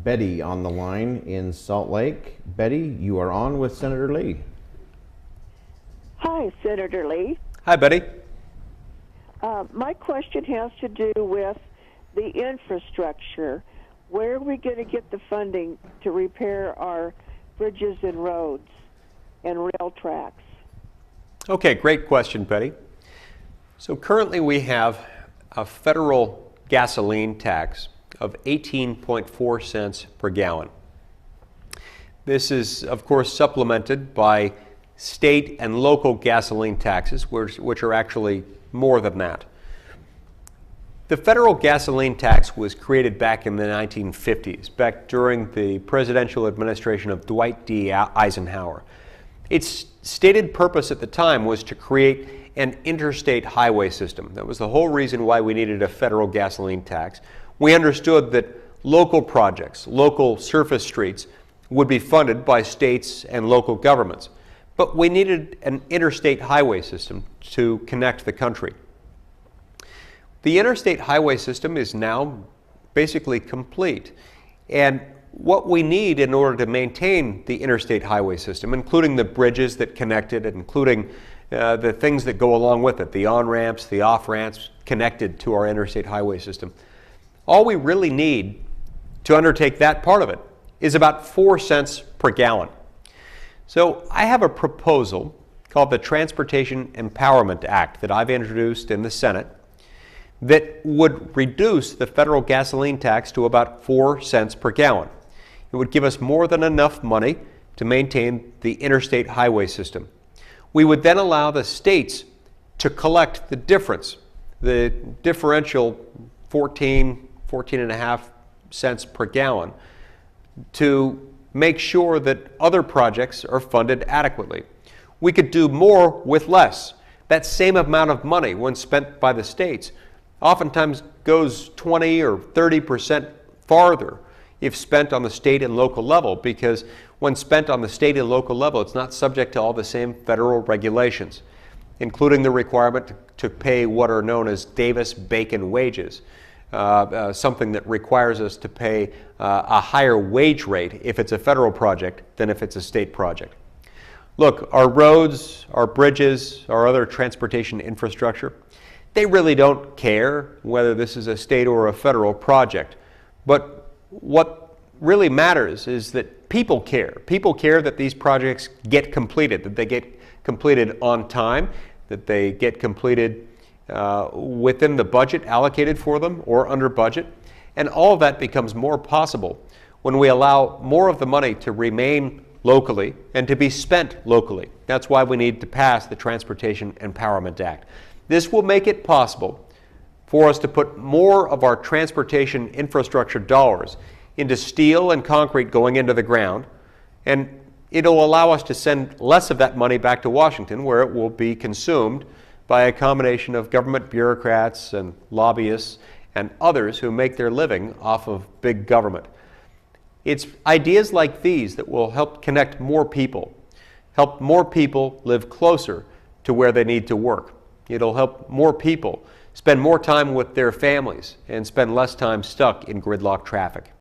Betty on the line in Salt Lake. Betty, you are on with Senator Lee. Hi, Senator Lee. Hi, Betty. My question has to do with the infrastructure. Where are we going to get the funding to repair our bridges and roads and rail tracks? Okay, great question, Betty. So currently we have a federal gasoline tax of 18.4 cents per gallon. This is, of course, supplemented by state and local gasoline taxes, which are actually more than that. The federal gasoline tax was created back in the 1950s, back during the presidential administration of Dwight D. Eisenhower. Its stated purpose at the time was to create an interstate highway system. That was the whole reason why we needed a federal gasoline tax. We understood that local projects, local surface streets, would be funded by states and local governments. But we needed an interstate highway system to connect the country. The interstate highway system is now basically complete. And what we need in order to maintain the interstate highway system, including the bridges that connect it, including the things that go along with it, the on-ramps, the off-ramps connected to our interstate highway system, all we really need to undertake that part of it is about 4 cents per gallon. So I have a proposal called the Transportation Empowerment Act that I've introduced in the Senate that would reduce the federal gasoline tax to about 4 cents per gallon. It would give us more than enough money to maintain the interstate highway system. We would then allow the states to collect the difference, the differential 14.5 cents per gallon, to make sure that other projects are funded adequately. We could do more with less. That same amount of money, when spent by the states, oftentimes goes 20 or 30% farther if spent on the state and local level, because when spent on the state and local level, it's not subject to all the same federal regulations, including the requirement to pay what are known as Davis-Bacon wages, something that requires us to pay a higher wage rate if it's a federal project than if it's a state project. Look, our roads, our bridges, our other transportation infrastructure, they really don't care whether this is a state or a federal project. But what really matters is that people care. People care that these projects get completed, that they get completed on time, that they get completed within the budget allocated for them or under budget. And all of that becomes more possible when we allow more of the money to remain locally and to be spent locally. That's why we need to pass the Transportation Empowerment Act. This will make it possible for us to put more of our transportation infrastructure dollars into steel and concrete going into the ground, and it'll allow us to send less of that money back to Washington, where it will be consumed by a combination of government bureaucrats and lobbyists and others who make their living off of big government. It's ideas like these that will help connect more people, help more people live closer to where they need to work. It'll help more people spend more time with their families and spend less time stuck in gridlock traffic.